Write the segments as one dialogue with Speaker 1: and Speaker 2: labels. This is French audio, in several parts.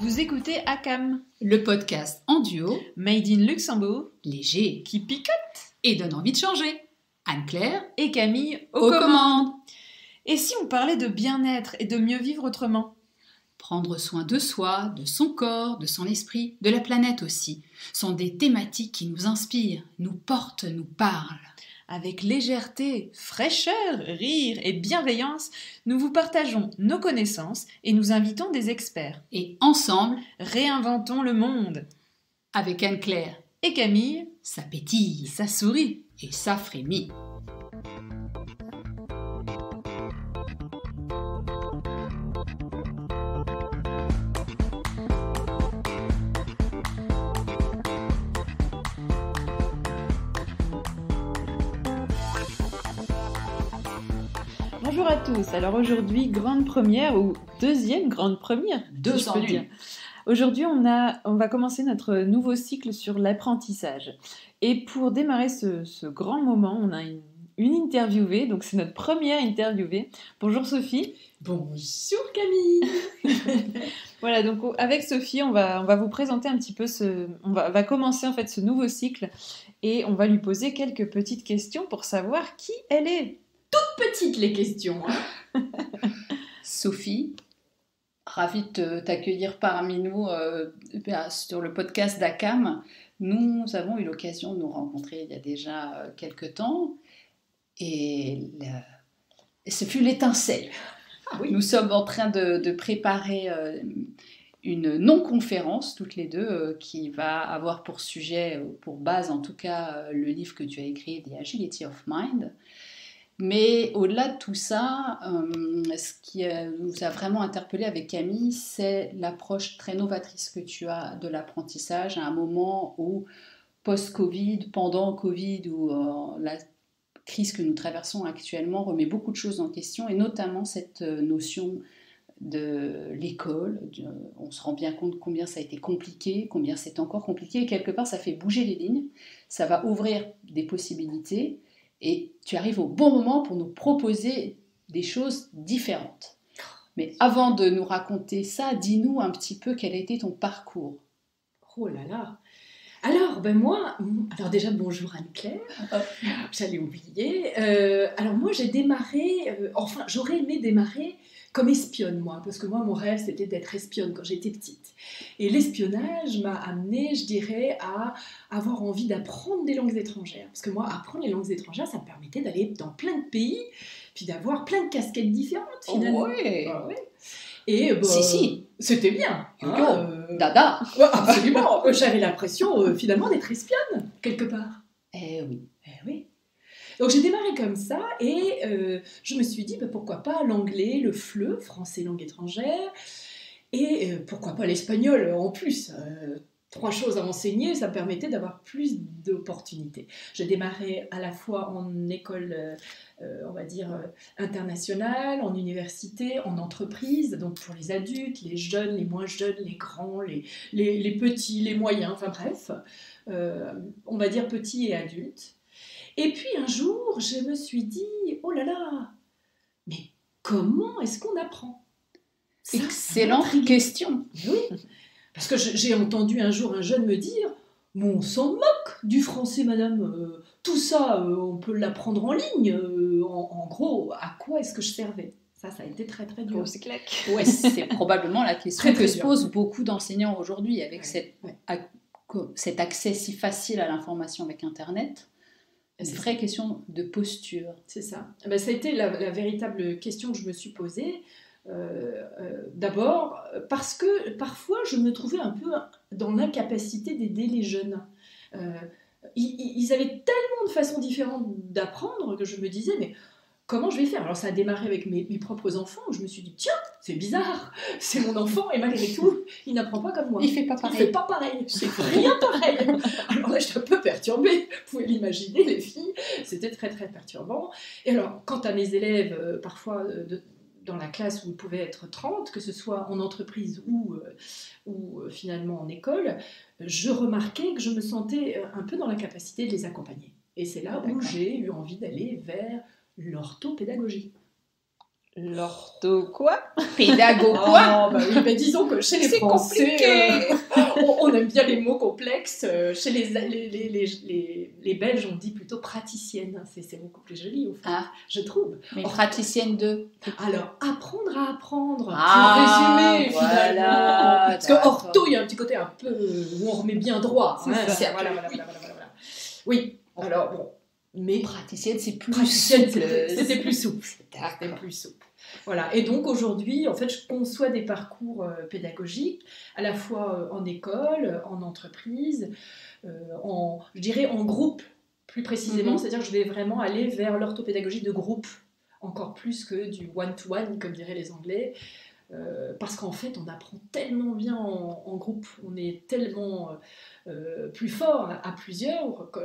Speaker 1: Vous écoutez ACAM,
Speaker 2: le podcast en duo,
Speaker 1: made in Luxembourg,
Speaker 2: léger
Speaker 1: qui picote
Speaker 2: et donne envie de changer. Anne-Claire
Speaker 1: et Camille
Speaker 2: aux commandes.
Speaker 1: Et si on parlait de bien-être et de mieux vivre autrement ?
Speaker 2: Prendre soin de soi, de son corps, de son esprit, de la planète aussi, sont des thématiques qui nous inspirent, nous portent, nous parlent.
Speaker 1: Avec légèreté, fraîcheur, rire et bienveillance, nous vous partageons nos connaissances et nous invitons des experts.
Speaker 2: Et ensemble,
Speaker 1: réinventons le monde.
Speaker 2: Avec Anne-Claire
Speaker 1: et Camille,
Speaker 2: ça pétille,
Speaker 1: ça sourit
Speaker 2: et ça frémit.
Speaker 1: Bonjour à tous, alors aujourd'hui grande première ou deuxième grande première,
Speaker 2: Deux en une.
Speaker 1: Aujourd'hui on va commencer notre nouveau cycle sur l'apprentissage et pour démarrer ce grand moment on a une interviewée, donc c'est notre première interviewée. Bonjour Sophie.
Speaker 3: Bonjour Camille.
Speaker 1: Voilà, donc avec Sophie on va vous présenter un petit peu on va commencer en fait ce nouveau cycle et on va lui poser quelques petites questions pour savoir qui elle est.
Speaker 3: Toutes petites les questions.
Speaker 2: Sophie, ravie de t'accueillir parmi nous sur le podcast d'ACAM. Nous avons eu l'occasion de nous rencontrer il y a déjà quelques temps et ce fut l'étincelle.
Speaker 3: Ah oui.
Speaker 2: Nous sommes en train de préparer une non-conférence, toutes les deux, qui va avoir pour sujet, pour base en tout cas, le livre que tu as écrit, The Agility of Mind. Mais au-delà de tout ça, ce qui nous a vraiment interpellé avec Camille, c'est l'approche très novatrice que tu as de l'apprentissage à un moment où, post-Covid, pendant Covid, où la crise que nous traversons actuellement remet beaucoup de choses en question, et notamment cette notion de l'école. On se rend bien compte combien ça a été compliqué, combien c'est encore compliqué, et quelque part ça fait bouger les lignes, ça va ouvrir des possibilités. Et tu arrives au bon moment pour nous proposer des choses différentes. Mais avant de nous raconter ça, dis-nous un petit peu quel a été ton parcours.
Speaker 3: Oh là là. Alors, moi, déjà bonjour Anne-Claire, j'allais oublier. Alors moi j'ai démarré, j'aurais aimé démarrer comme espionne moi, parce que moi mon rêve c'était d'être espionne quand j'étais petite. Et l'espionnage m'a amenée, je dirais, à avoir envie d'apprendre des langues étrangères. Parce que moi, apprendre les langues étrangères, ça me permettait d'aller dans plein de pays, puis d'avoir plein de casquettes différentes finalement.
Speaker 2: Oh ouais.
Speaker 3: Ah ouais. Et
Speaker 2: si.
Speaker 3: C'était bien.
Speaker 2: Dada.
Speaker 3: Absolument. J'avais l'impression finalement d'être espionne quelque part.
Speaker 2: Eh oui.
Speaker 3: Donc j'ai démarré comme ça et je me suis dit pourquoi pas l'anglais, le FLE, français langue étrangère, et pourquoi pas l'espagnol en plus. 3 choses à enseigner, ça me permettait d'avoir plus d'opportunités. J'ai démarré à la fois en école, on va dire, internationale, en université, en entreprise, donc pour les adultes, les jeunes, les moins jeunes, les grands, les petits, les moyens, enfin bref, on va dire petits et adultes. Et puis un jour, je me suis dit, oh là là, mais comment est-ce qu'on apprend ?
Speaker 2: Excellente question.
Speaker 3: Oui. Parce que j'ai entendu un jour un jeune me dire « on s'en moque du français, madame. Tout ça, on peut l'apprendre en ligne. En gros, à quoi est-ce que je servais ?» Ça a été très, très dur.
Speaker 1: Grosse claque.
Speaker 2: Ouais, c'est probablement la question que se posent beaucoup d'enseignants aujourd'hui avec cet accès si facile à l'information avec Internet. Une vraie question de posture.
Speaker 3: C'est ça. Ça a été la véritable question que je me suis posée. D'abord parce que parfois je me trouvais un peu dans l'incapacité d'aider les jeunes. Ils avaient tellement de façons différentes d'apprendre que je me disais mais comment je vais faire ? Alors ça a démarré avec mes propres enfants où je me suis dit tiens c'est bizarre, c'est mon enfant et malgré tout il n'apprend pas comme moi.
Speaker 2: Il fait pas pareil.
Speaker 3: C'est rien pareil. Alors là j'étais un peu perturbée, vous pouvez l'imaginer les filles, c'était très très perturbant. Et alors quant à mes élèves parfois dans la classe où il pouvait être 30, que ce soit en entreprise ou finalement en école, je remarquais que je me sentais un peu dans la capacité de les accompagner. Et c'est là où j'ai eu envie d'aller vers l'orthopédagogie.
Speaker 1: L'ortho quoi?
Speaker 2: Pédago quoi?
Speaker 3: Oh, bah oui, bah disons que chez les
Speaker 2: C'est
Speaker 3: Français,
Speaker 2: compliqué.
Speaker 3: on aime bien les mots complexes. Chez les Belges, on dit plutôt praticienne. C'est beaucoup plus joli, au fait,
Speaker 2: Ah,
Speaker 3: je trouve.
Speaker 2: mais
Speaker 3: Or,
Speaker 2: praticienne de...
Speaker 3: alors, apprendre à apprendre,
Speaker 2: Ah,
Speaker 3: pour résumer,
Speaker 2: voilà,
Speaker 3: finalement. Parce que
Speaker 2: d'accord.
Speaker 3: ortho, il y a un petit côté un peu où on remet bien droit.
Speaker 1: C'est ça.
Speaker 3: C'est- voilà. Oui, alors bon, mais
Speaker 2: Praticienne, c'est plus
Speaker 3: praticienne,
Speaker 2: souple.
Speaker 3: c'était plus souple. C'était
Speaker 2: D'accord.
Speaker 3: plus souple. Voilà. Et donc aujourd'hui, en fait, je conçois des parcours pédagogiques, à la fois en école, en entreprise, je dirais en groupe, plus précisément.
Speaker 2: Mhm.
Speaker 3: C'est-à-dire que je vais vraiment aller vers l'orthopédagogie de groupe, encore plus que du one-to-one, comme diraient les Anglais. Parce qu'en fait, on apprend tellement bien en groupe, on est tellement plus fort à plusieurs que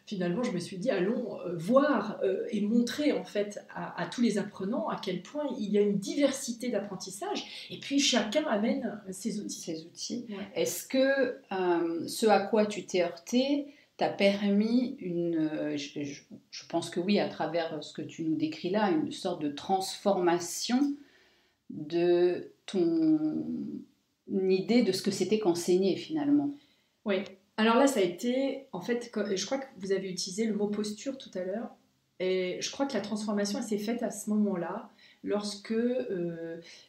Speaker 3: finalement, je me suis dit, allons voir et montrer en fait à tous les apprenants à quel point il y a une diversité d'apprentissage, et puis chacun amène ses outils.
Speaker 2: Ces outils.
Speaker 3: Ouais.
Speaker 2: Est-ce que ce à quoi tu t'es heurté t'a permis je pense que oui, à travers ce que tu nous décris là, une sorte de transformation de ton idée de ce que c'était qu'enseigner finalement?
Speaker 3: Oui. Alors là, ça a été, en fait, je crois que vous avez utilisé le mot posture tout à l'heure, et je crois que la transformation, elle s'est faite à ce moment-là, lorsque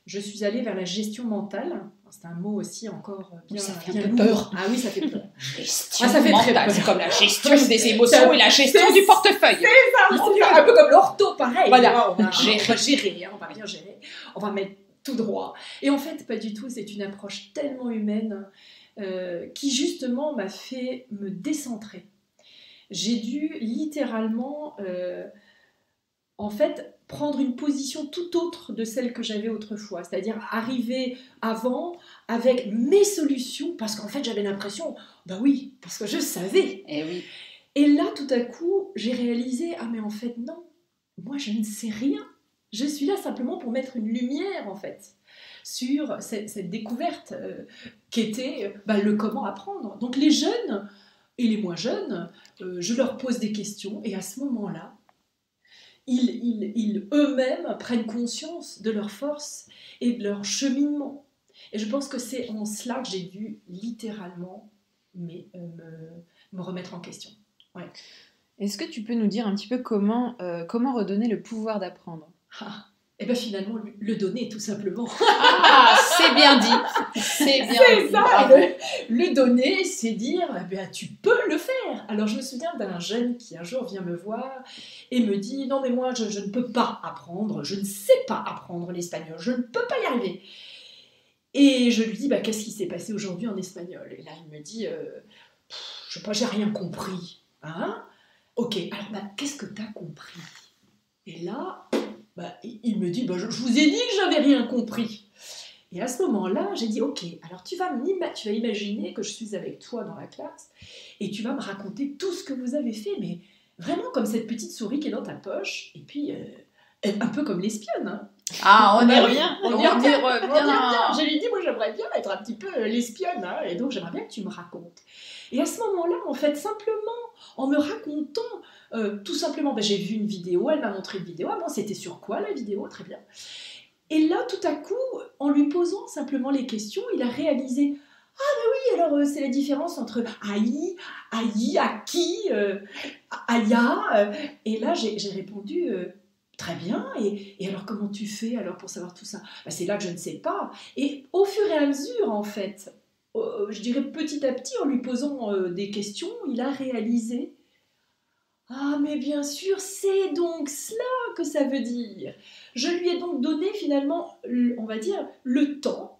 Speaker 3: je suis allée vers la gestion mentale. C'est un mot aussi encore bien,
Speaker 2: Ça fait
Speaker 3: bien
Speaker 2: un peu
Speaker 3: lourd.
Speaker 2: peur.
Speaker 3: Ah oui, ça fait peur.
Speaker 2: Gestion
Speaker 3: Ça fait très
Speaker 2: mentale,
Speaker 3: peur.
Speaker 2: c'est comme la gestion des émotions et la gestion du portefeuille.
Speaker 3: C'est un peu comme l'ortho, pareil.
Speaker 2: Voilà.
Speaker 3: On va gérer, on va bien gérer, on va mettre tout droit. Et en fait, pas du tout, c'est une approche tellement humaine qui justement m'a fait me décentrer. J'ai dû littéralement, en fait, prendre une position tout autre de celle que j'avais autrefois, c'est-à-dire arriver avant avec mes solutions, parce qu'en fait j'avais l'impression, bah oui, parce que je savais.
Speaker 2: Eh oui.
Speaker 3: Et là, tout à coup, j'ai réalisé, ah mais en fait non, moi je ne sais rien. Je suis là simplement pour mettre une lumière, en fait, sur cette découverte qu'était le comment apprendre. Donc les jeunes et les moins jeunes, je leur pose des questions, et à ce moment-là, ils eux-mêmes prennent conscience de leur force et de leur cheminement. Et je pense que c'est en cela que j'ai dû littéralement me remettre en question. Ouais.
Speaker 1: Est-ce que tu peux nous dire un petit peu comment redonner le pouvoir d'apprendre?
Speaker 3: Et bien finalement, le donner, tout simplement.
Speaker 2: Ah, c'est bien dit. C'est bien
Speaker 3: C'est
Speaker 2: dit.
Speaker 3: ça,
Speaker 2: Bravo.
Speaker 3: le donner, c'est dire, tu peux le faire. Alors je me souviens d'un jeune qui un jour vient me voir et me dit, non mais moi je ne peux pas apprendre, je ne sais pas apprendre l'espagnol, je ne peux pas y arriver. Et je lui dis, qu'est-ce qui s'est passé aujourd'hui en espagnol? Et là il me dit, je sais pas, j'ai rien compris. Hein? Ok, alors qu'est-ce que tu as compris? Et là, il me dit, je vous ai dit que j'avais rien compris. Et à ce moment-là, j'ai dit, ok, alors tu vas imaginer que je suis avec toi dans la classe et tu vas me raconter tout ce que vous avez fait, mais vraiment comme cette petite souris qui est dans ta poche, et puis un peu comme l'espionne. Hein.
Speaker 2: Ah, on y
Speaker 3: Bah oui,
Speaker 2: revient.
Speaker 3: on
Speaker 2: On
Speaker 3: y
Speaker 2: y
Speaker 3: revient.
Speaker 2: revient.
Speaker 3: Je lui dis, moi j'aimerais bien être un petit peu l'espionne, hein, et donc j'aimerais bien que tu me racontes. Et à ce moment-là, en fait, simplement en me racontant, tout simplement, j'ai vu une vidéo, elle m'a montré une vidéo, bon, c'était sur quoi la vidéo, très bien. Et là, tout à coup, en lui posant simplement les questions, il a réalisé, oui, alors c'est la différence entre aïe, aki, aya. Et là, j'ai répondu, très bien, et alors comment tu fais alors pour savoir tout ça? C'est là que je ne sais pas. Et au fur et à mesure, en fait, je dirais petit à petit, en lui posant des questions, il a réalisé, ah mais bien sûr, c'est donc cela que ça veut dire. Je lui ai donc donné finalement, on va dire, le temps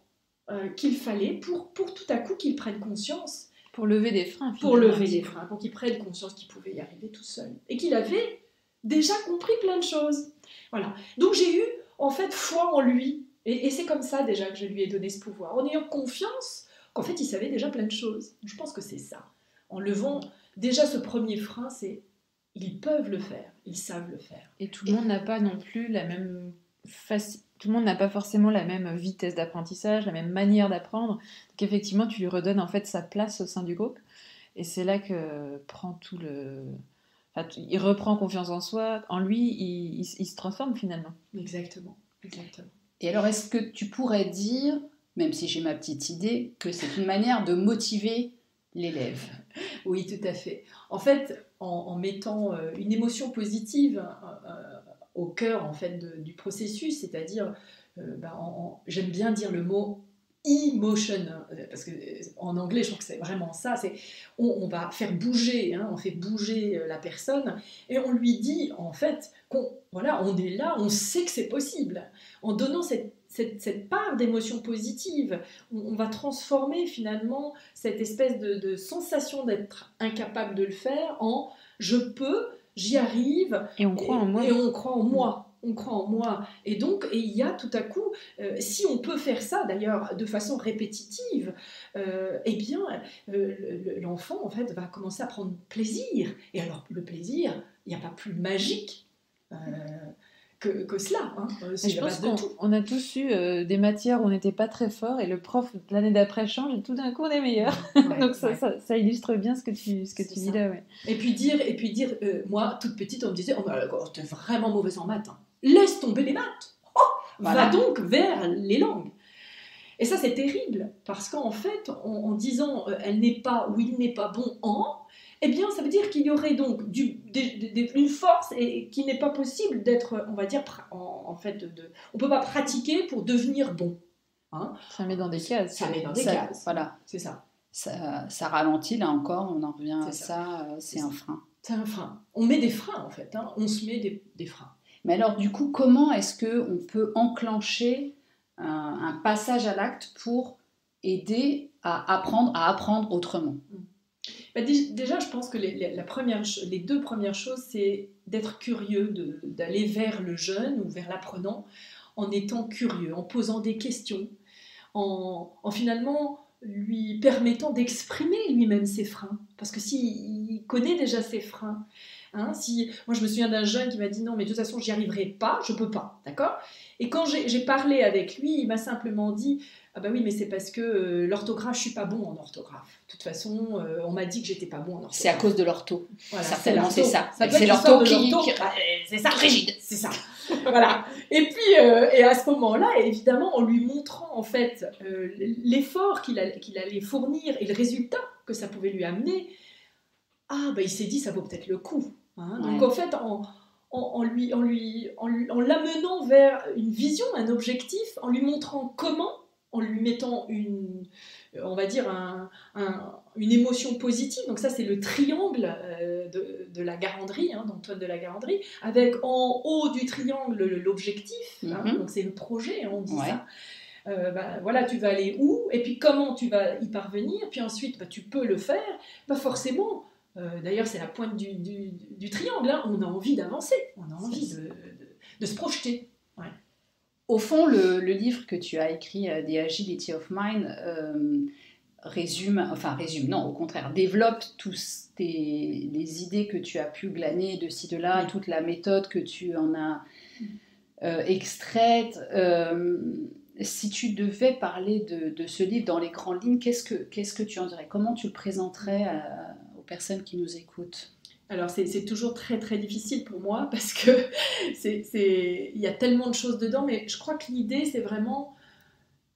Speaker 3: qu'il fallait pour tout à coup qu'il prenne conscience.
Speaker 1: Pour lever des freins,
Speaker 3: Pour
Speaker 1: finalement.
Speaker 3: lever les freins, pour qu'il prenne conscience qu'il pouvait y arriver tout seul. Et qu'il avait déjà compris plein de choses. Voilà. Donc j'ai eu, en fait, foi en lui. Et c'est comme ça déjà que je lui ai donné ce pouvoir. En ayant confiance qu'en fait, il savait déjà plein de choses. Je pense que c'est ça. En levant déjà ce premier frein, c'est ils peuvent le faire, ils savent le faire.
Speaker 1: Et tout le monde n'a pas non plus la même tout le monde n'a pas forcément la même vitesse d'apprentissage, la même manière d'apprendre. Donc effectivement, tu lui redonnes en fait sa place au sein du groupe. Et c'est là que prend tout enfin, il reprend confiance en soi, en lui, il se transforme finalement.
Speaker 3: Exactement, exactement.
Speaker 2: Et alors, est-ce que tu pourrais dire, même si j'ai ma petite idée, que c'est une manière de motiver l'élève?
Speaker 3: Oui, tout à fait. En fait, en mettant une émotion positive au cœur en fait, du processus, c'est-à-dire, j'aime bien dire le mot emotion, parce que en anglais, je trouve que c'est vraiment ça, c'est on va faire bouger, on fait bouger la personne, et on lui dit, en fait, voilà, on est là, on sait que c'est possible. En donnant cette part d'émotion positive, on va transformer finalement cette espèce de sensation d'être incapable de le faire en je peux, j'y arrive,
Speaker 1: Et on croit en moi.
Speaker 3: et on croit en moi. On croit en moi. Et donc, il y a tout à coup, si on peut faire ça d'ailleurs de façon répétitive, eh bien, l'enfant en fait va commencer à prendre plaisir. Et alors, le plaisir, il n'y a pas plus magique que cela. C'est
Speaker 1: Je
Speaker 3: la
Speaker 1: pense
Speaker 3: base de tout.
Speaker 1: qu'on a tous eu des matières où on n'était pas très fort et le prof l'année d'après change et tout d'un coup on est meilleur.
Speaker 3: Ouais,
Speaker 1: Donc
Speaker 3: ouais.
Speaker 1: ça illustre bien ce que tu
Speaker 3: C'est
Speaker 1: dis
Speaker 3: ça.
Speaker 1: là. Ouais.
Speaker 3: Et puis dire, moi, toute petite, on me disait, oh, t'es vraiment mauvaise en maths. Laisse tomber les maths.
Speaker 2: Voilà.
Speaker 3: Va donc vers les langues. Et ça, c'est terrible, parce qu'en fait, en disant elle n'est pas ou il n'est pas bon en, eh bien, ça veut dire qu'il y aurait donc une force et qui n'est pas possible d'être, on va dire, en fait, on ne peut pas pratiquer pour devenir bon.
Speaker 1: Ça met dans des cases.
Speaker 3: Ça met dans des cases.
Speaker 2: Voilà.
Speaker 3: C'est ça.
Speaker 2: Ça ralentit, là encore, on en revient à
Speaker 3: C'est
Speaker 2: ça, c'est un frein.
Speaker 3: C'est un frein. On met des freins, en fait. On se met des freins.
Speaker 2: Mais alors, du coup, comment est-ce qu'on peut enclencher un passage à l'acte pour aider à apprendre autrement?
Speaker 3: Déjà, je pense que les deux premières choses, c'est d'être curieux, d'aller vers le jeune ou vers l'apprenant en étant curieux, en posant des questions, en finalement lui permettant d'exprimer lui-même ses freins. Parce que s'il connaît déjà ses freins, moi je me souviens d'un jeune qui m'a dit non mais de toute façon j'y arriverai pas, je peux pas, d'accord? Et quand j'ai parlé avec lui, il m'a simplement dit ah bah oui mais c'est parce que l'orthographe, je suis pas bon en orthographe. De toute façon, on m'a dit que j'étais pas bon en orthographe.
Speaker 2: C'est à cause de l'ortho.
Speaker 3: Voilà,
Speaker 2: certainement c'est ça.
Speaker 3: C'est
Speaker 2: l'ortho
Speaker 3: c'est ça,
Speaker 2: rigide.
Speaker 3: c'est ça. Voilà. Et puis et à ce moment-là, évidemment, en lui montrant en fait l'effort qu'il allait fournir et le résultat que ça pouvait lui amener, il s'est dit ça vaut peut-être le coup. Donc en fait, en l'amenant vers une vision, un objectif, en lui montrant comment, en lui mettant on va dire une émotion positive. Donc ça, c'est le triangle de la Garandrie, d'Antoine de la Garandrie, avec en haut du triangle l'objectif. Donc c'est le projet, on dit ça. Voilà, tu vas aller où, et puis comment tu vas y parvenir, puis ensuite tu peux le faire. Forcément. D'ailleurs, c'est la pointe du triangle. On a envie d'avancer, on a envie de se projeter. Ouais.
Speaker 2: Au fond, le livre que tu as écrit, The Agility of Mind, non, au contraire, développe tous les idées que tu as pu glaner de ci, de là, toute la méthode que tu en as extraite. Si tu devais parler de ce livre dans les grandes lignes, qu'est-ce que tu en dirais? Comment tu le présenterais aux personnes qui nous écoutent?
Speaker 3: Alors c'est toujours très très difficile pour moi parce que il y a tellement de choses dedans, mais je crois que l'idée c'est vraiment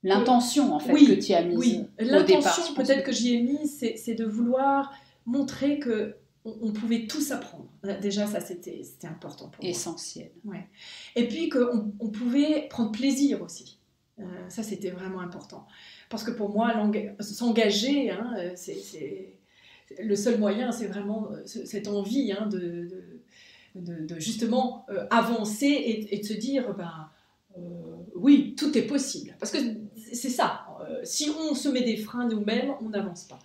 Speaker 2: l'intention en fait que tu as mise au départ.
Speaker 3: L'intention peut-être que j'y ai mise, c'est de vouloir montrer que on pouvait tous apprendre. Déjà ça c'était important pour moi.
Speaker 2: Essentiel.
Speaker 3: Ouais. Et puis qu'on pouvait prendre plaisir aussi. Ça c'était vraiment important. Parce que pour moi s'engager, c'est le seul moyen, c'est vraiment cette envie de justement avancer et de se dire oui, tout est possible. Parce que c'est ça, si on se met des freins nous-mêmes, on n'avance pas.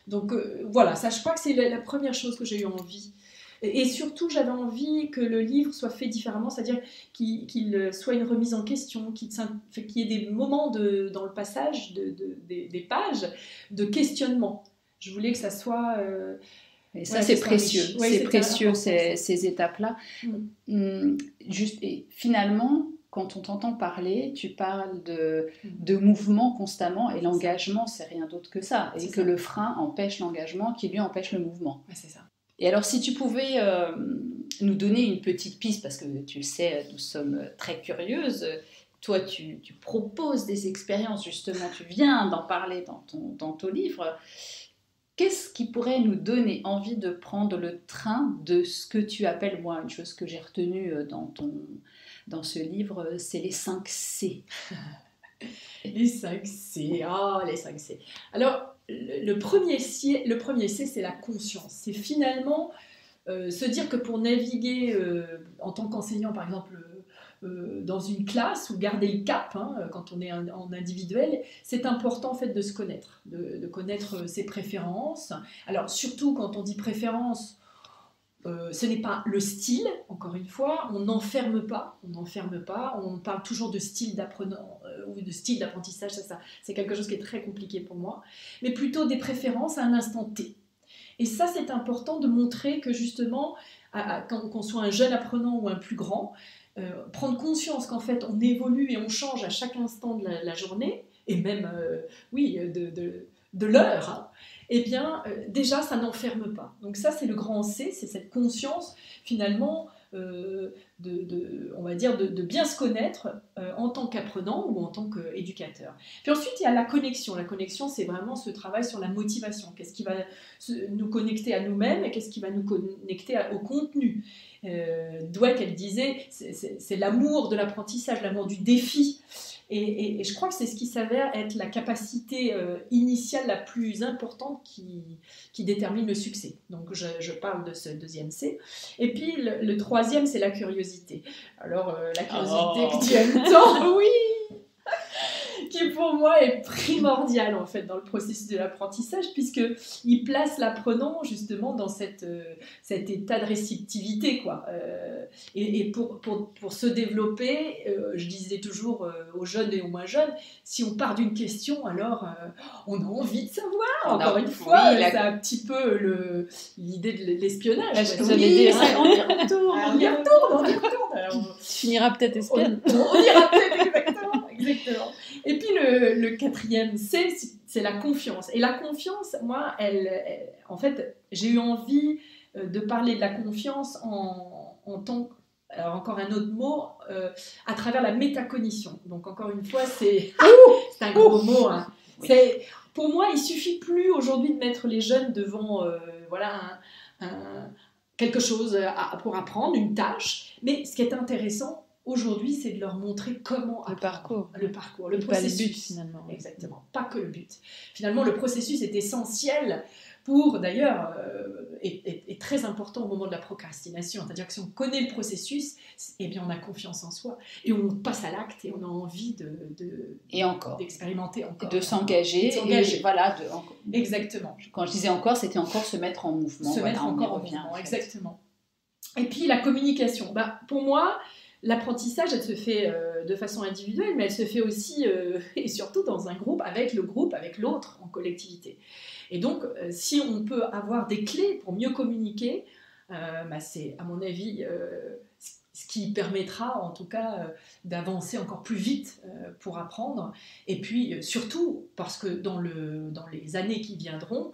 Speaker 3: Donc voilà, ça je crois que c'est la première chose que j'ai eu envie. Et surtout, j'avais envie que le livre soit fait différemment, c'est-à-dire qu'il soit une remise en question, qu'il y ait des moments dans le passage des pages de questionnement. Je voulais que ça soit...
Speaker 2: et ça, c'est précieux.
Speaker 3: Ouais,
Speaker 2: c'est précieux, ces étapes-là. Et finalement, quand on t'entend parler, tu parles de mouvement constamment, et l'engagement, c'est rien d'autre que ça. Et que le frein empêche l'engagement, qui lui empêche le mouvement.
Speaker 3: Ouais, c'est ça.
Speaker 2: Et alors, si tu pouvais nous donner une petite piste, parce que tu le sais, nous sommes très curieuses. Toi, tu proposes des expériences, justement, tu viens d'en parler dans ton livre. Qu'est-ce qui pourrait nous donner envie de prendre le train de ce que tu appelles, moi, une chose que j'ai retenue dans ce livre, c'est les 5 C.
Speaker 3: Les 5 C, les 5 C. Alors, le premier C, c'est la conscience. C'est finalement se dire que pour naviguer en tant qu'enseignant, par exemple, dans une classe ou garder le cap, quand on est en individuel, c'est important en fait de se connaître, de connaître ses préférences. Alors surtout quand on dit préférence, ce n'est pas le style, encore une fois, on n'enferme pas, on parle toujours de style d'apprenant ou de style d'apprentissage, ça, c'est quelque chose qui est très compliqué pour moi, mais plutôt des préférences à un instant T. Et ça, c'est important de montrer que justement, qu'on soit un jeune apprenant ou un plus grand, prendre conscience qu'en fait on évolue et on change à chaque instant de la journée, et même, de l'heure, eh bien, déjà ça n'enferme pas. Donc ça c'est le grand C, c'est cette conscience finalement on va dire de bien se connaître en tant qu'apprenant ou en tant qu'éducateur. Puis ensuite il y a la connexion. La connexion, c'est vraiment ce travail sur la motivation. Qu'est-ce qui va nous connecter à nous-mêmes et qu'est-ce qui va nous connecter au contenu. Dweck, elle disait, c'est l'amour de l'apprentissage, l'amour du défi. Et je crois que c'est ce qui s'avère être la capacité initiale la plus importante qui détermine le succès. Donc je parle de ce deuxième C. Et puis le troisième, c'est la curiosité. Alors la curiosité que tu aimes tant, oui, qui pour moi est primordial en fait dans le processus de l'apprentissage, puisqu'il place l'apprenant justement dans cet état de réceptivité, quoi. Et pour se développer, je disais toujours aux jeunes et aux moins jeunes, si on part d'une question, alors on a envie de savoir, encore une fois, oui, c'est un petit peu l'idée de l'espionnage.
Speaker 1: On y
Speaker 3: retourne.
Speaker 1: Alors, tu finiras peut-être espionne.
Speaker 3: On ira peut-être, exactement. Et puis le quatrième C, c'est la confiance. Et la confiance, moi, en fait, j'ai eu envie de parler de la confiance en tant que, alors encore un autre mot, à travers la métacognition. Donc encore une fois, c'est un gros mot. Hein. Oui. Pour moi, il suffit plus aujourd'hui de mettre les jeunes devant quelque chose pour apprendre, une tâche. Mais ce qui est intéressant, aujourd'hui, c'est de leur montrer comment apprendre. Le parcours, le processus.
Speaker 1: Pas le but, finalement.
Speaker 3: Exactement, pas que le but. Finalement, le processus est essentiel pour, d'ailleurs, est très important au moment de la procrastination. C'est-à-dire que si on connaît le processus, eh bien, on a confiance en soi. Et on passe à l'acte et on a envie d'expérimenter encore.
Speaker 2: De s'engager. Voilà,
Speaker 3: exactement.
Speaker 2: Quand je disais encore, c'était encore se mettre en mouvement.
Speaker 3: Mettre encore en mouvement, exactement. Et puis, la communication. Pour moi, l'apprentissage, elle se fait de façon individuelle, mais elle se fait aussi et surtout dans un groupe, avec l'autre, en collectivité. Et donc, si on peut avoir des clés pour mieux communiquer, c'est, à mon avis, ce qui permettra, en tout cas, d'avancer encore plus vite pour apprendre. Et puis, surtout, parce que dans les années qui viendront,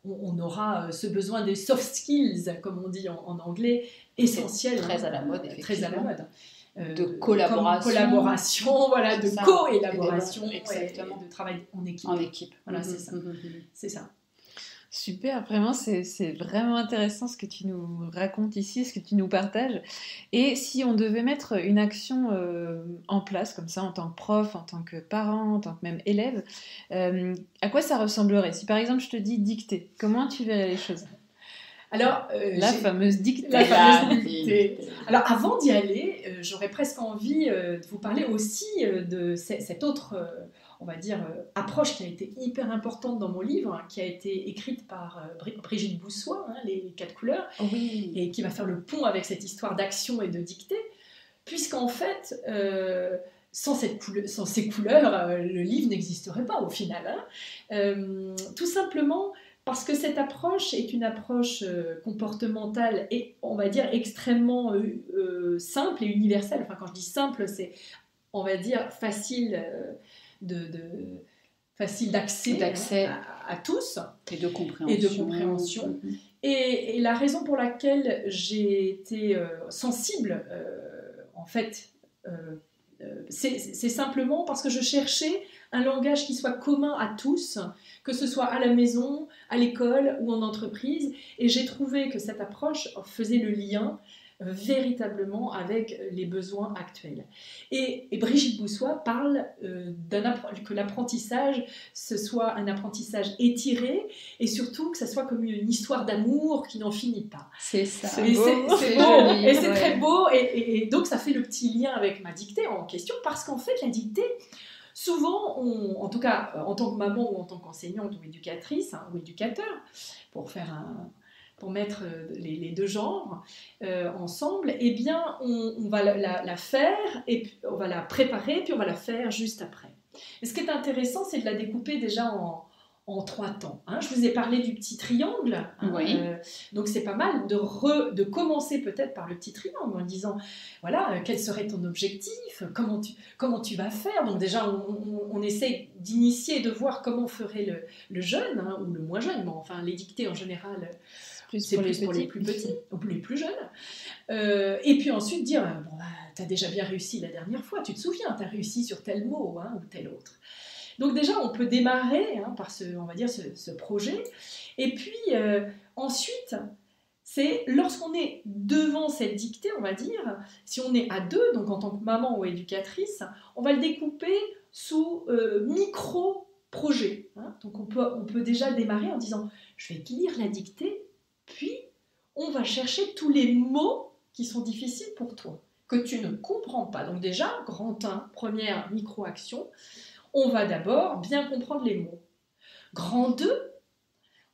Speaker 3: on aura ce besoin des soft skills, comme on dit en anglais, essentiel.
Speaker 2: Très à la mode, effectivement.
Speaker 3: Très à la mode.
Speaker 2: De collaboration,
Speaker 3: voilà, de co-élaboration,
Speaker 2: exactement.
Speaker 3: Et de travail en équipe. Voilà, c'est ça. C'est ça.
Speaker 1: Super, vraiment, c'est vraiment intéressant ce que tu nous racontes ici, ce que tu nous partages. Et si on devait mettre une action en place, comme ça, en tant que prof, en tant que parent, en tant que même élève, à quoi ça ressemblerait? Si par exemple je te dis dicter, comment tu verrais les choses?
Speaker 3: Alors,
Speaker 1: la fameuse dictée.
Speaker 3: Alors, avant d'y aller, j'aurais presque envie de vous parler aussi de cette autre, on va dire, approche qui a été hyper importante dans mon livre, hein, qui a été écrite par Brigitte Boussois, Les 4 couleurs,
Speaker 2: oui.
Speaker 3: Et qui va faire le pont avec cette histoire d'action et de dictée, puisqu'en fait, sans ces couleurs, le livre n'existerait pas au final. Tout simplement parce que cette approche est une approche comportementale et, on va dire, extrêmement simple et universelle. Enfin, quand je dis simple, c'est, on va dire, facile d'accès à tous.
Speaker 2: Et de compréhension.
Speaker 3: Et la raison pour laquelle j'ai été sensible, en fait, c'est simplement parce que je cherchais un langage qui soit commun à tous, que ce soit à la maison, à l'école ou en entreprise. Et j'ai trouvé que cette approche faisait le lien véritablement avec les besoins actuels. Et Brigitte Boussois parle que l'apprentissage, ce soit un apprentissage étiré et surtout que ça soit comme une histoire d'amour qui n'en finit pas.
Speaker 2: C'est ça.
Speaker 3: C'est beau,
Speaker 2: joli,
Speaker 3: et c'est
Speaker 2: ouais.
Speaker 3: très beau. Et donc ça fait le petit lien avec ma dictée en question parce qu'en fait la dictée, souvent, en tout cas en tant que maman ou en tant qu'enseignante ou éducatrice ou éducateur, pour mettre les deux genres ensemble, eh bien, on va la faire, et puis on va la préparer, puis on va la faire juste après. Et ce qui est intéressant, c'est de la découper déjà en 3 temps. Hein. Je vous ai parlé du petit triangle. Hein,
Speaker 2: oui.
Speaker 3: Donc, c'est pas mal de commencer peut-être par le petit triangle en disant, voilà, quel serait ton objectif, comment tu vas faire. Donc déjà, on essaie d'initier, de voir comment ferait le jeune, hein, ou le moins jeune, mais enfin, les dictées en général... C'est plus pour les plus petits ou les plus jeunes. Et puis ensuite dire, bon, bah, tu as déjà bien réussi la dernière fois, tu te souviens, tu as réussi sur tel mot hein, ou tel autre. Donc déjà, on peut démarrer hein, par ce projet. Et puis ensuite, c'est lorsqu'on est devant cette dictée, on va dire, si on est à 2, donc en tant que maman ou éducatrice, on va le découper sous micro-projets. Hein. Donc on peut déjà démarrer en disant, je vais lire la dictée, puis, on va chercher tous les mots qui sont difficiles pour toi, que tu ne comprends pas. Donc déjà, grand 1, première micro-action, on va d'abord bien comprendre les mots. Grand 2,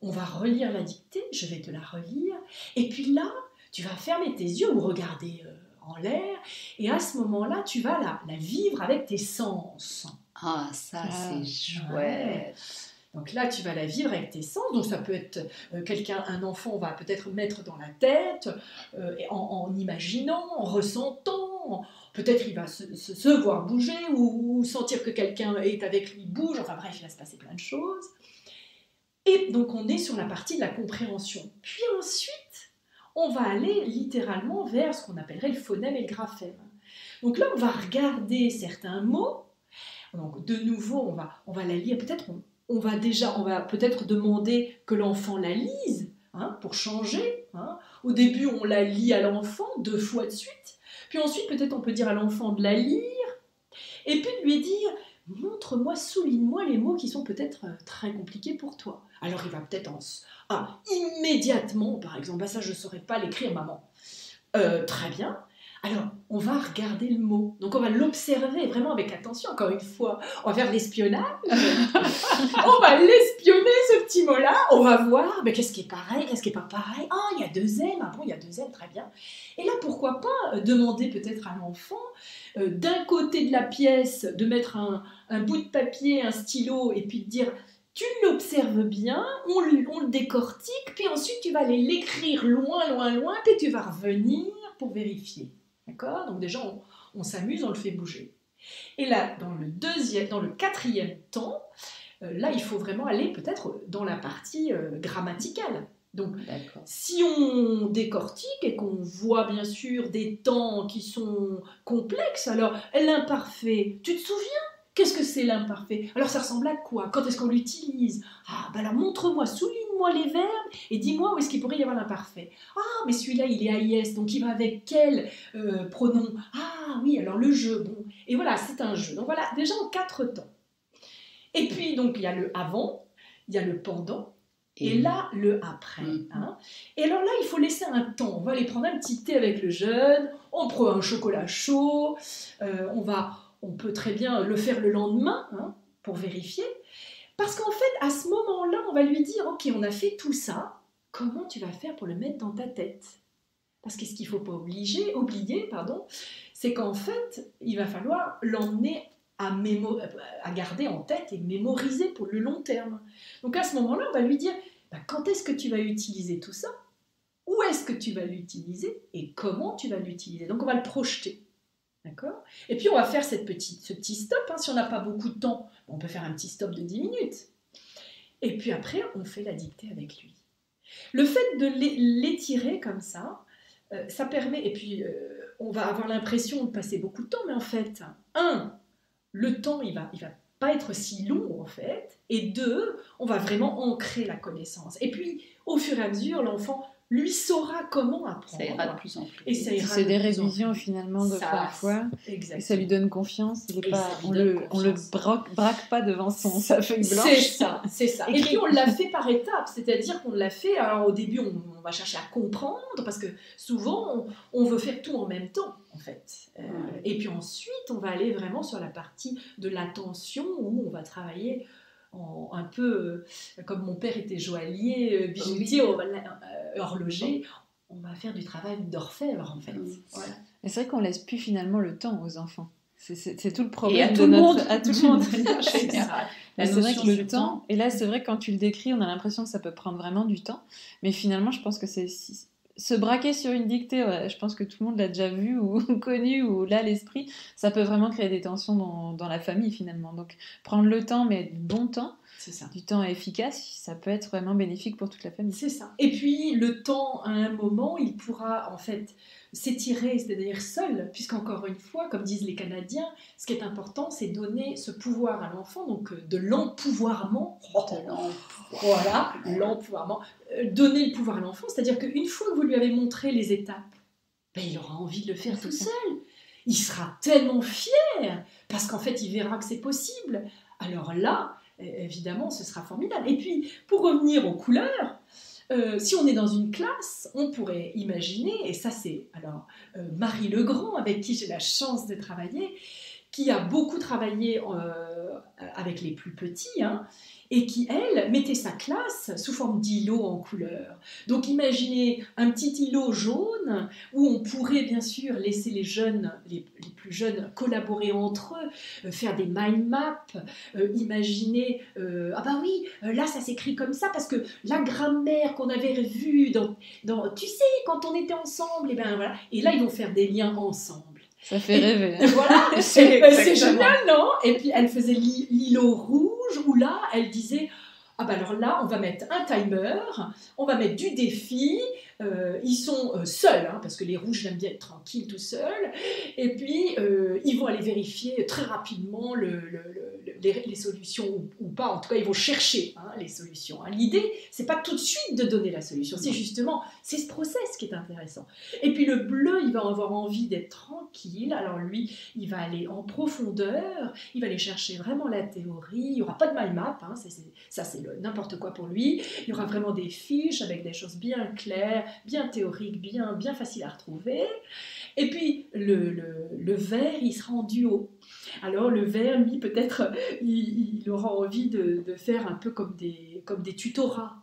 Speaker 3: on va relire la dictée, je vais te la relire, et puis là, tu vas fermer tes yeux ou regarder en l'air, et à ce moment-là, tu vas la vivre avec tes sens.
Speaker 2: Ah, ça c'est chouette.
Speaker 3: Ouais. Donc là, tu vas la vivre avec tes sens. Donc ça peut être un enfant, on va peut-être mettre dans la tête, en imaginant, en ressentant. Peut-être il va se voir bouger ou sentir que quelqu'un est avec lui, bouge. Enfin bref, il va se passer plein de choses. Et donc on est sur la partie de la compréhension. Puis ensuite, on va aller littéralement vers ce qu'on appellerait le phonème et le graphème. Donc là, on va regarder certains mots. Donc de nouveau, on va la lire. Peut-être on va peut-être demander que l'enfant la lise hein, pour changer. Hein. Au début, on la lit à l'enfant 2 fois de suite. Puis ensuite, peut-être on peut dire à l'enfant de la lire. Et puis de lui dire, montre-moi, souligne-moi les mots qui sont peut-être très compliqués pour toi. Alors il va peut-être immédiatement, par exemple, ça je ne saurais pas l'écrire, maman. Très bien. Alors, on va regarder le mot. Donc, on va l'observer vraiment avec attention. Encore une fois, on va faire de l'espionnage. On va l'espionner, ce petit mot-là. On va voir mais qu'est-ce qui est pareil, qu'est-ce qui n'est pas pareil. Ah, il y a 2 M. Ah bon, il y a 2 M, très bien. Et là, pourquoi pas demander peut-être à l'enfant, d'un côté de la pièce, de mettre un bout de papier, un stylo, et puis de dire... Tu l'observes bien, on le décortique, puis ensuite tu vas aller l'écrire loin, loin, loin, puis tu vas revenir pour vérifier. D'accord ? Donc déjà, on s'amuse, on le fait bouger. Et là, dans le 4e temps, là, il faut vraiment aller peut-être dans la partie grammaticale. Donc, si on décortique et qu'on voit bien sûr des temps qui sont complexes, alors l'imparfait, tu te souviens ? Qu'est-ce que c'est l'imparfait ? Alors ça ressemble à quoi ? Quand est-ce qu'on l'utilise ? Ah, ben alors montre-moi, souligne-moi les verbes et dis-moi où est-ce qu'il pourrait y avoir l'imparfait. Ah, mais celui-là, il est AIS, donc il va avec quel pronom ? Ah oui, alors le jeu, bon. Et voilà, c'est un jeu. Donc voilà, déjà en 4 temps. Et puis, donc, il y a le avant, il y a le pendant, et là, le après. Hein. Et alors là, il faut laisser un temps. On va aller prendre un petit thé avec le jeune, on prend un chocolat chaud, on peut très bien le faire le lendemain hein, pour vérifier. Parce qu'en fait, à ce moment-là, on va lui dire « Ok, on a fait tout ça, comment tu vas faire pour le mettre dans ta tête ?» Parce que ce qu'il ne faut pas oublier, c'est qu'en fait, il va falloir l'emmener à garder en tête et mémoriser pour le long terme. Donc à ce moment-là, on va lui dire quand est-ce que tu vas utiliser tout ça ? Où est-ce que tu vas l'utiliser ? Et comment tu vas l'utiliser ? Donc on va le projeter. D'accord ? Et puis on va faire ce petit stop. Hein. Si on n'a pas beaucoup de temps, on peut faire un petit stop de 10 minutes. Et puis après, on fait la dictée avec lui. Le fait de l'étirer comme ça permet, et puis on va avoir l'impression de passer beaucoup de temps, mais en fait, le temps, il va pas être si long en fait, et deux, on va vraiment ancrer la connaissance. Et puis, au fur et à mesure, l'enfant, lui, saura comment apprendre.
Speaker 2: Ça ira de plus en plus.
Speaker 3: Et ça ira
Speaker 1: c'est
Speaker 3: de
Speaker 1: des
Speaker 3: plus en
Speaker 1: révisions
Speaker 3: plus.
Speaker 1: finalement de fois en fois.
Speaker 3: Exactement.
Speaker 1: Et ça lui donne confiance.
Speaker 3: Et
Speaker 1: Pas,
Speaker 3: ça lui
Speaker 1: on
Speaker 3: donne
Speaker 1: le
Speaker 3: confiance.
Speaker 1: braque pas devant sa feuille blanche.
Speaker 3: C'est ça. Et puis on l'a fait par étapes, c'est-à-dire qu'on l'a fait, alors au début on va chercher à comprendre, parce que souvent on veut faire tout en même temps en fait. Et puis ensuite on va aller vraiment sur la partie de l'attention, où on va travailler un peu comme mon père était joaillier, bijoutier, horloger, on va faire du travail d'orfèvre en fait. Voilà.
Speaker 1: Et c'est vrai qu'on laisse plus finalement le temps aux enfants. C'est tout le
Speaker 2: Et
Speaker 1: problème
Speaker 2: à tout le monde.
Speaker 1: à tout le monde.
Speaker 2: C'est ça.
Speaker 1: C'est vrai que le temps, et là c'est vrai que quand tu le décris, on a l'impression que ça peut prendre vraiment du temps, mais finalement je pense que c'est se braquer sur une dictée, je pense que tout le monde l'a déjà vu ou connu, ou là l'esprit, ça peut vraiment créer des tensions dans la famille finalement. Donc prendre le temps, mais du bon temps, du temps efficace, ça peut être vraiment bénéfique pour toute la famille.
Speaker 3: C'est ça. Et puis le temps, à un moment, il pourra en fait s'étirer, c'est-à-dire seul, puisqu'encore une fois, comme disent les Canadiens, ce qui est important, c'est donner ce pouvoir à l'enfant, donc de l'empouvoirment. Voilà, l'empouvoirment. Donner le pouvoir à l'enfant, c'est-à-dire qu'une fois que vous lui avez montré les étapes, il aura envie de le faire tout seul. Il sera tellement fier, parce qu'en fait, il verra que c'est possible. Alors là, évidemment, ce sera formidable. Et puis, pour revenir aux couleurs, si on est dans une classe, on pourrait imaginer, et ça c'est alors Marie Legrand, avec qui j'ai la chance de travailler, qui a beaucoup travaillé avec les plus petits, et qui, elle, mettait sa classe sous forme d'îlots en couleur. Donc imaginez un petit îlot jaune où on pourrait bien sûr laisser les jeunes, les plus jeunes, collaborer entre eux, faire des mind maps, imaginer, ah bah oui, là ça s'écrit comme ça parce que la grammaire qu'on avait vue dans tu sais, quand on était ensemble, et ben voilà, et là ils vont faire des liens ensemble.
Speaker 1: Ça fait rêver.
Speaker 3: Voilà, c'est génial, non? Et puis elle faisait l'îlot rouge, où là, elle disait, ah ben alors là, on va mettre un timer, on va mettre du défi, ils sont seuls, parce que les rouges aiment bien être tranquilles tout seuls, et puis ils vont aller vérifier très rapidement les solutions ou pas, en tout cas ils vont chercher les solutions. L'idée, c'est pas tout de suite de donner la solution, c'est justement, c'est ce process qui est intéressant. Et puis le bleu, il va avoir envie d'être tranquille, alors lui, il va aller en profondeur, il va aller chercher vraiment la théorie, il n'y aura pas de mind map, ça c'est n'importe quoi pour lui, il y aura vraiment des fiches avec des choses bien claires, bien théoriques, bien faciles à retrouver. Et puis le vert, il sera en duo. Alors le vert, lui, peut-être, il aura envie de faire un peu comme des tutorats.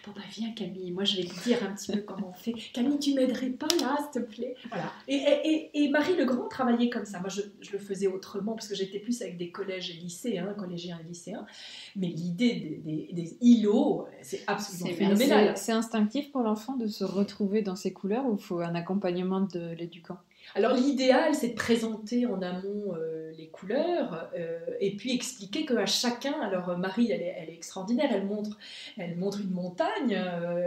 Speaker 3: Bon bah viens Camille, moi je vais te dire un petit peu comment on fait. Camille, tu m'aiderais pas là, s'il te plaît? Voilà. Et Marie Legrand travaillait comme ça. Moi je le faisais autrement parce que j'étais plus avec des collèges et lycées, collégiens et lycéens. Mais l'idée des îlots, c'est absolument phénoménal.
Speaker 1: C'est instinctif pour l'enfant de se retrouver dans ces couleurs, ou il faut un accompagnement de l'éducant?
Speaker 3: Alors l'idéal, c'est de présenter en amont les couleurs et puis expliquer qu'à chacun, alors Marie, elle est extraordinaire, elle montre une montagne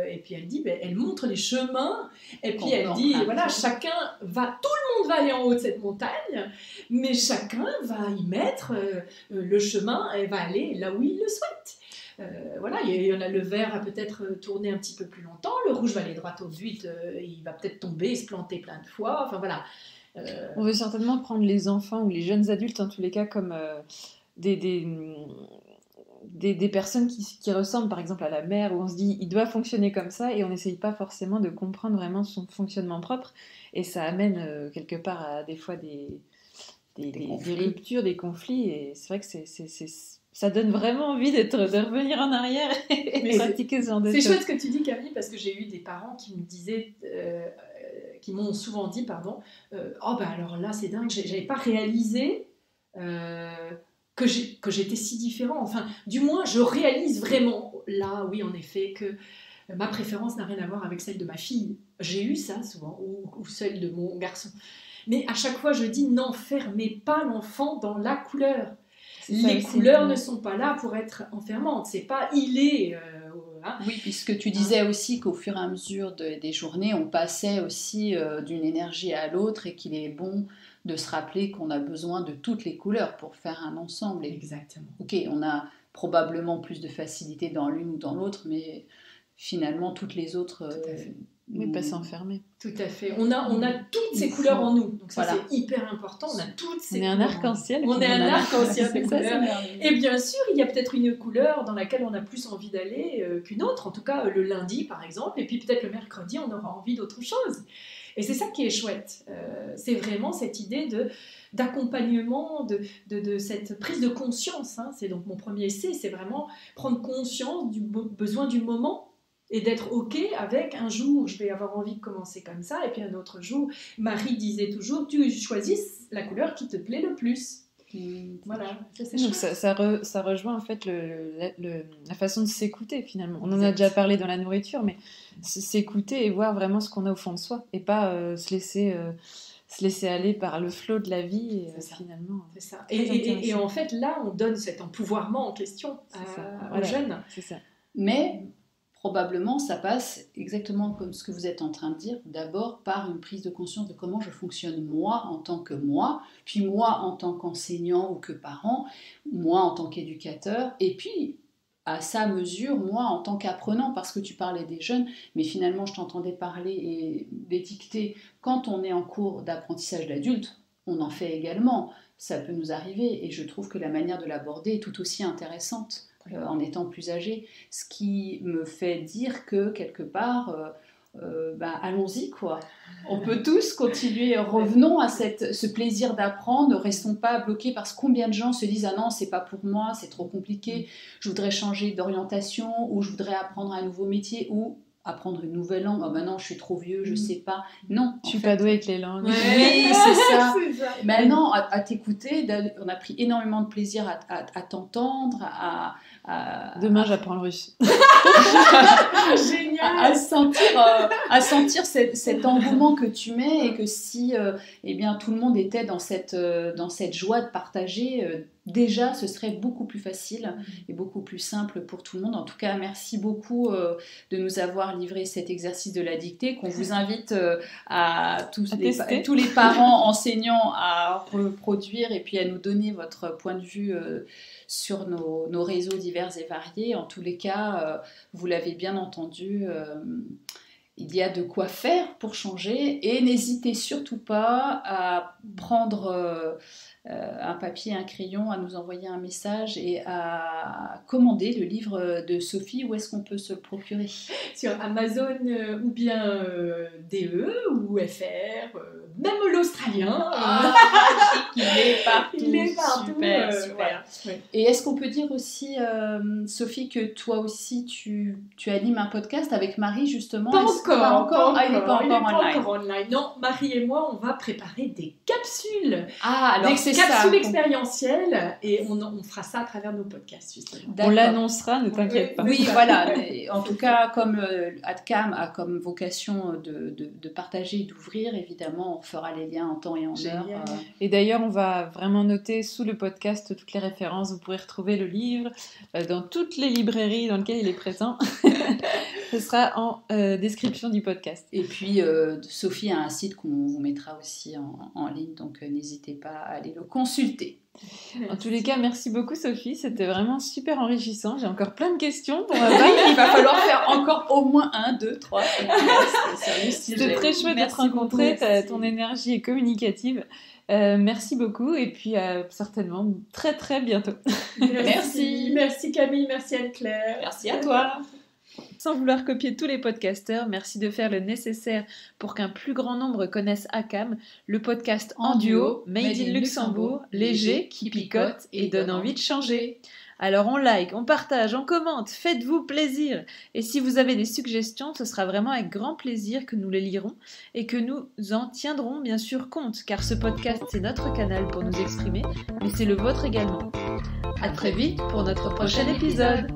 Speaker 3: et puis elle dit, elle montre les chemins et puis elle dit, voilà, tout le monde va aller en haut de cette montagne, mais chacun va y mettre le chemin et va aller là où il le souhaite. Voilà, il y en a, le vert va peut-être tourner un petit peu plus longtemps, le rouge va aller droit au but, il va peut-être tomber et se planter plein de fois, enfin voilà.
Speaker 1: On veut certainement prendre les enfants ou les jeunes adultes en tous les cas comme des personnes qui ressemblent par exemple à la mère, où on se dit il doit fonctionner comme ça, et on n'essaye pas forcément de comprendre vraiment son fonctionnement propre, et ça amène quelque part à des fois des ruptures, des conflits, et c'est vrai que ça donne vraiment envie de revenir en arrière et pratiquer ce genre de choses.
Speaker 3: C'est chouette ce que tu dis, Camille, parce que j'ai eu des parents qui me disaient, qui m'ont souvent dit, oh ben alors là c'est dingue, j'avais pas réalisé que j'étais si différent. Enfin, du moins, je réalise vraiment là, oui, en effet, que ma préférence n'a rien à voir avec celle de ma fille. J'ai eu ça souvent, ou celle de mon garçon. Mais à chaque fois, je dis, n'enfermez pas l'enfant dans la couleur. Les couleurs ne sont pas là pour être enfermantes. C'est pas il est. Hein.
Speaker 2: Oui, puisque tu disais aussi qu'au fur et à mesure des journées, on passait aussi d'une énergie à l'autre et qu'il est bon de se rappeler qu'on a besoin de toutes les couleurs pour faire un ensemble. Et,
Speaker 3: exactement.
Speaker 2: Ok, on a probablement plus de facilité dans l'une ou dans l'autre, mais finalement, toutes les autres...
Speaker 1: Oui, pas s'enfermer.
Speaker 3: Tout à fait. On a toutes ces couleurs en nous. Donc ça, voilà. C'est hyper important. On a toutes ces couleurs.
Speaker 1: On est un arc-en-ciel.
Speaker 3: On est un arc-en-ciel de couleurs. Et bien sûr, il y a peut-être une couleur dans laquelle on a plus envie d'aller qu'une autre. En tout cas, le lundi, par exemple. Et puis peut-être le mercredi, on aura envie d'autre chose. Et c'est ça qui est chouette. C'est vraiment cette idée d'accompagnement, de cette prise de conscience. Hein. C'est donc mon premier essai. C'est vraiment prendre conscience du besoin du moment. Et d'être OK avec un jour, je vais avoir envie de commencer comme ça, et puis un autre jour, Marie disait toujours, tu choisis la couleur qui te plaît le plus. Voilà,
Speaker 1: donc ça rejoint en fait la façon de s'écouter finalement. On en a déjà parlé dans la nourriture, mais s'écouter et voir vraiment ce qu'on a au fond de soi, et pas se laisser aller par le flot de la vie, et finalement.
Speaker 3: C'est ça. Et en fait, là, on donne cet empouvoirment en question aux jeunes.
Speaker 1: C'est ça.
Speaker 2: Mais probablement, ça passe exactement comme ce que vous êtes en train de dire, d'abord par une prise de conscience de comment je fonctionne moi en tant que moi, puis moi en tant qu'enseignant ou que parent, moi en tant qu'éducateur, et puis à sa mesure, moi en tant qu'apprenant, parce que tu parlais des jeunes, mais finalement je t'entendais parler et d'étiqueter, quand on est en cours d'apprentissage d'adulte, on en fait également, ça peut nous arriver, et je trouve que la manière de l'aborder est tout aussi intéressante. En étant plus âgé, ce qui me fait dire que quelque part, allons-y quoi. On peut tous continuer, revenons à ce plaisir d'apprendre, ne restons pas bloqués parce que combien de gens se disent ah non c'est pas pour moi, c'est trop compliqué, je voudrais changer d'orientation ou je voudrais apprendre un nouveau métier ou apprendre une nouvelle langue, oh ben non, je suis trop vieux, je sais pas. Non.
Speaker 1: Je suis pas douée avec les langues.
Speaker 2: Oui, c'est ça. Maintenant, à t'écouter, on a pris énormément de plaisir à t'entendre,
Speaker 1: Demain, j'apprends le russe.
Speaker 3: Génial.
Speaker 2: À sentir cet engouement que tu mets et que si tout le monde était dans cette joie de partager, déjà, ce serait beaucoup plus facile et beaucoup plus simple pour tout le monde. En tout cas, merci beaucoup de nous avoir livré cet exercice de la dictée qu'on vous invite à tous les parents, enseignants à reproduire et puis à nous donner votre point de vue sur nos réseaux divers et variés. En tous les cas, vous l'avez bien entendu, il y a de quoi faire pour changer et n'hésitez surtout pas à prendre un papier, un crayon, à nous envoyer un message et à commander le livre de Sophie. Où est-ce qu'on peut se le procurer ?
Speaker 3: Sur Amazon ou bien DE ou FR, même l'Australien.
Speaker 2: Il est partout.
Speaker 3: Il est partout.
Speaker 2: Super.
Speaker 3: Voilà. Ouais.
Speaker 2: Et est-ce qu'on peut dire aussi, Sophie, que toi aussi tu animes un podcast avec Marie justement ?
Speaker 3: Pas encore.
Speaker 2: Ah, il n'est pas encore
Speaker 3: online. Non, Marie et moi, on va préparer des capsules.
Speaker 2: Ah, alors c'est
Speaker 3: capsules expérientielles et on fera ça à travers nos podcasts justement.
Speaker 1: On l'annoncera, ne t'inquiète pas.
Speaker 2: Oui, voilà. En tout cas, comme ADCAM a comme vocation de partager et d'ouvrir, évidemment, on fera les liens en temps et en heure.
Speaker 1: Et d'ailleurs, on va vraiment noter sous le podcast toutes les références. Vous pourrez retrouver le livre dans toutes les librairies dans lesquelles il est présent. Ce sera en description du podcast.
Speaker 2: Et puis, Sophie a un site qu'on vous mettra aussi en ligne, donc n'hésitez pas à aller le consulter.
Speaker 1: Merci. En tous les cas, merci beaucoup Sophie, c'était vraiment super enrichissant. J'ai encore plein de questions.
Speaker 2: Il va falloir faire encore au moins 1, 2, 3.
Speaker 1: C'était très chouette de te rencontrer, ton énergie est communicative. Merci beaucoup et puis certainement très très bientôt.
Speaker 3: Merci Camille, merci Anne-Claire.
Speaker 2: Merci à toi.
Speaker 1: Sans vouloir copier tous les podcasteurs, merci de faire le nécessaire pour qu'un plus grand nombre connaisse ACAM, le podcast en duo, made in Luxembourg, léger, qui picote et donne envie de changer. Alors on like, on partage, on commente, faites-vous plaisir. Et si vous avez des suggestions, ce sera vraiment avec grand plaisir que nous les lirons et que nous en tiendrons bien sûr compte, car ce podcast c'est notre canal pour nous exprimer, mais c'est le vôtre également. À très vite pour notre prochain épisode.